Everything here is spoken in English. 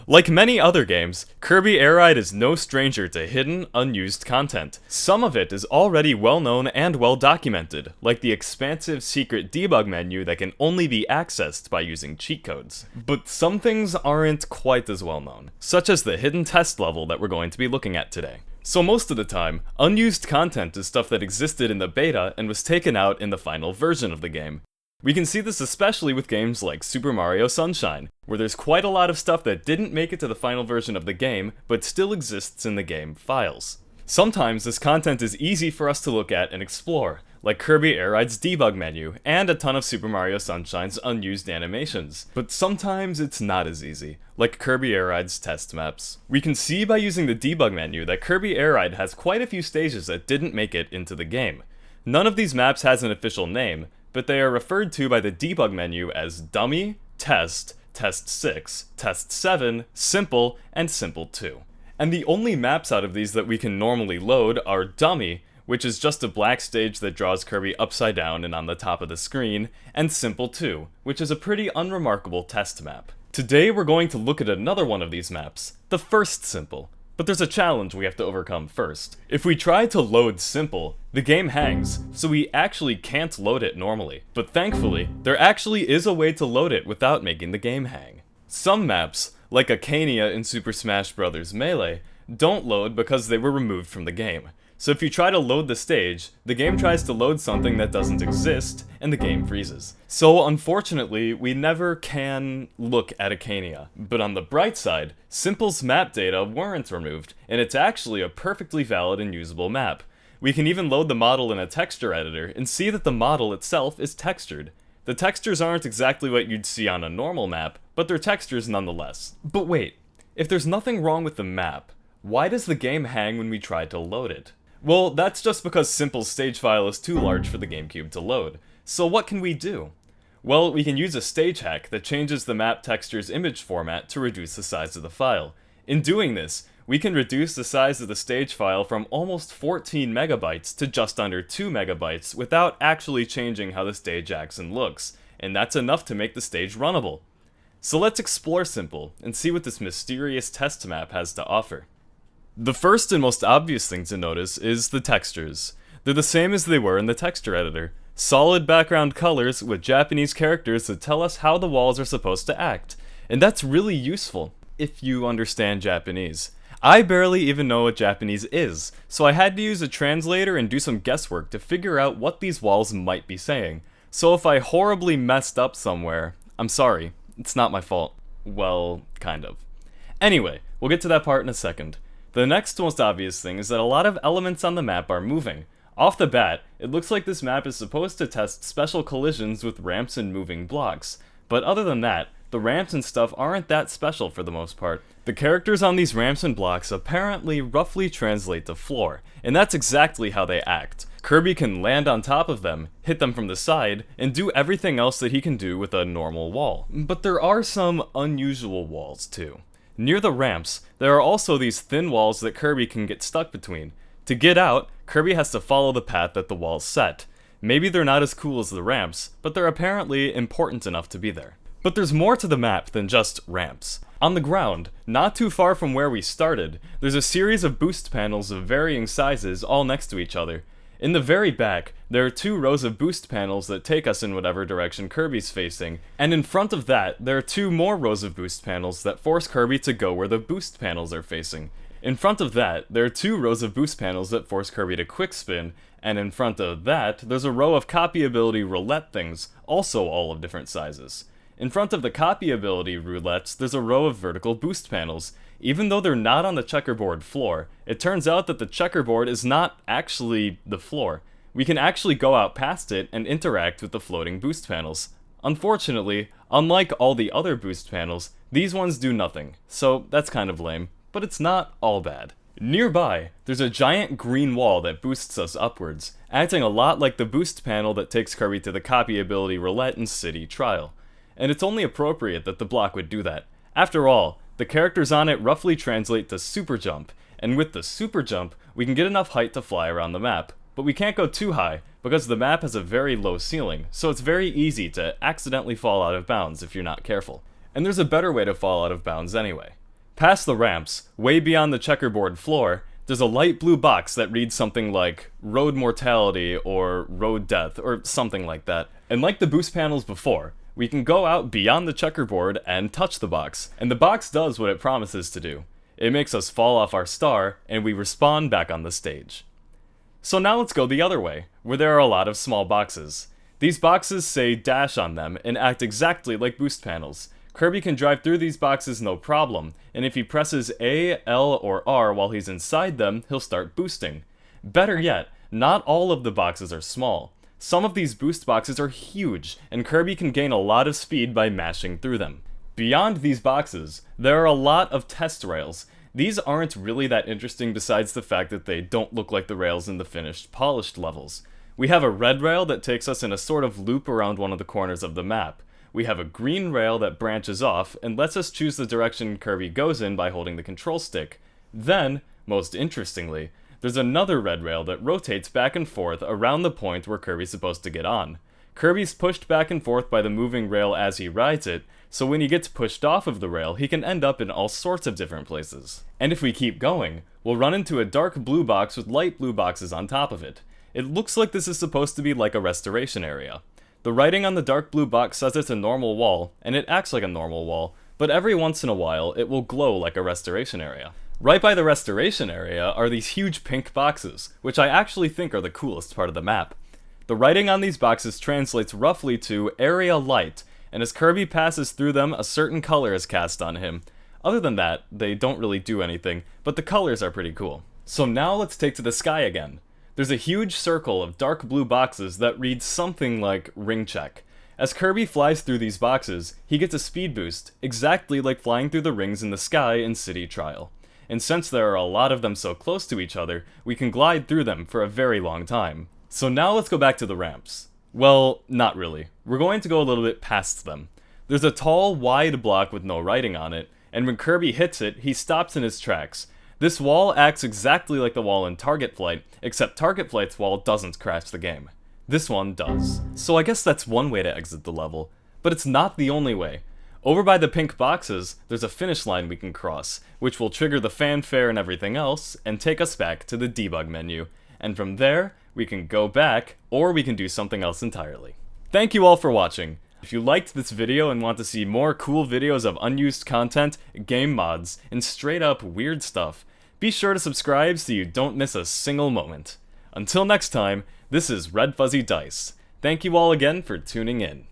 Like many other games, Kirby Air Ride is no stranger to hidden, unused content. Some of it is already well known and well documented, like the expansive secret debug menu that can only be accessed by using cheat codes. But some things aren't quite as well known, such as the hidden test level that we're going to be looking at today. So most of the time, unused content is stuff that existed in the beta and was taken out in the final version of the game. We can see this especially with games like Super Mario Sunshine, where there's quite a lot of stuff that didn't make it to the final version of the game, but still exists in the game files. Sometimes this content is easy for us to look at and explore, like Kirby Air Ride's debug menu, and a ton of Super Mario Sunshine's unused animations. But sometimes it's not as easy, like Kirby Air Ride's test maps. We can see by using the debug menu that Kirby Air Ride has quite a few stages that didn't make it into the game. None of these maps has an official name, but they are referred to by the debug menu as Dummy, Test, Test 6, Test 7, Simple, and Simple 2. And the only maps out of these that we can normally load are Dummy, which is just a black stage that draws Kirby upside down and on the top of the screen, and Simple 2, which is a pretty unremarkable test map. Today we're going to look at another one of these maps, the first Simple. But there's a challenge we have to overcome first. If we try to load Simple, the game hangs, so we actually can't load it normally. But thankfully, there actually is a way to load it without making the game hang. Some maps, like Acania in Super Smash Bros. Melee, don't load because they were removed from the game. So if you try to load the stage, the game tries to load something that doesn't exist, and the game freezes. So unfortunately, we never can look at Acania. But on the bright side, Simple's map data weren't removed, and it's actually a perfectly valid and usable map. We can even load the model in a texture editor and see that the model itself is textured. The textures aren't exactly what you'd see on a normal map, but they're textures nonetheless. But wait, if there's nothing wrong with the map, why does the game hang when we try to load it? Well, that's just because Simple's stage file is too large for the GameCube to load. So what can we do? Well, we can use a stage hack that changes the map texture's image format to reduce the size of the file. In doing this, we can reduce the size of the stage file from almost 14 megabytes to just under 2 megabytes without actually changing how the stage acts and looks, and that's enough to make the stage runnable. So let's explore Simple and see what this mysterious test map has to offer. The first and most obvious thing to notice is the textures. They're the same as they were in the texture editor. Solid background colors with Japanese characters that tell us how the walls are supposed to act. And that's really useful, if you understand Japanese. I barely even know what Japanese is, so I had to use a translator and do some guesswork to figure out what these walls might be saying. So if I horribly messed up somewhere, I'm sorry, it's not my fault. Well, kind of. Anyway, we'll get to that part in a second. The next most obvious thing is that a lot of elements on the map are moving. Off the bat, it looks like this map is supposed to test special collisions with ramps and moving blocks. But other than that, the ramps and stuff aren't that special for the most part. The characters on these ramps and blocks apparently roughly translate to floor, and that's exactly how they act. Kirby can land on top of them, hit them from the side, and do everything else that he can do with a normal wall. But there are some unusual walls too. Near the ramps, there are also these thin walls that Kirby can get stuck between. To get out, Kirby has to follow the path that the walls set. Maybe they're not as cool as the ramps, but they're apparently important enough to be there. But there's more to the map than just ramps. On the ground, not too far from where we started, there's a series of boost panels of varying sizes all next to each other. In the very back, there are 2 rows of boost panels that take us in whatever direction Kirby's facing, and in front of that, there are 2 more rows of boost panels that force Kirby to go where the boost panels are facing. In front of that, there are 2 rows of boost panels that force Kirby to quick spin, and in front of that, there's a row of copy ability roulette things, also all of different sizes. In front of the copy ability roulettes, there's a row of vertical boost panels. Even though they're not on the checkerboard floor, it turns out that the checkerboard is not actually the floor. We can actually go out past it and interact with the floating boost panels. Unfortunately, unlike all the other boost panels, these ones do nothing, so that's kind of lame, but it's not all bad. Nearby, there's a giant green wall that boosts us upwards, acting a lot like the boost panel that takes Kirby to the copy ability roulette in City Trial. And it's only appropriate that the block would do that. After all, the characters on it roughly translate to super jump, and with the super jump, we can get enough height to fly around the map. But we can't go too high, because the map has a very low ceiling, so it's very easy to accidentally fall out of bounds if you're not careful. And there's a better way to fall out of bounds anyway. Past the ramps, way beyond the checkerboard floor, there's a light blue box that reads something like Road Mortality or Road Death or something like that. And like the boost panels before, we can go out beyond the checkerboard and touch the box. And the box does what it promises to do. It makes us fall off our star, and we respawn back on the stage. So now let's go the other way, where there are a lot of small boxes. These boxes say dash on them and act exactly like boost panels. Kirby can drive through these boxes no problem, and if he presses A, L, or R while he's inside them, he'll start boosting. Better yet, not all of the boxes are small. Some of these boost boxes are huge, and Kirby can gain a lot of speed by mashing through them. Beyond these boxes, there are a lot of test rails. These aren't really that interesting besides the fact that they don't look like the rails in the finished, polished levels. We have a red rail that takes us in a sort of loop around one of the corners of the map. We have a green rail that branches off and lets us choose the direction Kirby goes in by holding the control stick. Then, most interestingly, there's another red rail that rotates back and forth around the point where Kirby's supposed to get on. Kirby's pushed back and forth by the moving rail as he rides it, so when he gets pushed off of the rail, he can end up in all sorts of different places. And if we keep going, we'll run into a dark blue box with light blue boxes on top of it. It looks like this is supposed to be like a restoration area. The writing on the dark blue box says it's a normal wall, and it acts like a normal wall, but every once in a while, it will glow like a restoration area. Right by the restoration area are these huge pink boxes, which I actually think are the coolest part of the map. The writing on these boxes translates roughly to Area Light, and as Kirby passes through them, a certain color is cast on him. Other than that, they don't really do anything, but the colors are pretty cool. So now let's take to the sky again. There's a huge circle of dark blue boxes that reads something like Ring Check. As Kirby flies through these boxes, he gets a speed boost, exactly like flying through the rings in the sky in City Trial. And since there are a lot of them so close to each other, we can glide through them for a very long time. So now let's go back to the ramps. Well, not really. We're going to go a little bit past them. There's a tall, wide block with no writing on it, and when Kirby hits it, he stops in his tracks. This wall acts exactly like the wall in Target Flight, except Target Flight's wall doesn't crash the game. This one does. So I guess that's one way to exit the level, but it's not the only way. Over by the pink boxes, there's a finish line we can cross, which will trigger the fanfare and everything else, and take us back to the debug menu. And from there, we can go back, or we can do something else entirely. Thank you all for watching. If you liked this video and want to see more cool videos of unused content, game mods, and straight up weird stuff, be sure to subscribe so you don't miss a single moment. Until next time, this is redfuzzydice. Thank you all again for tuning in.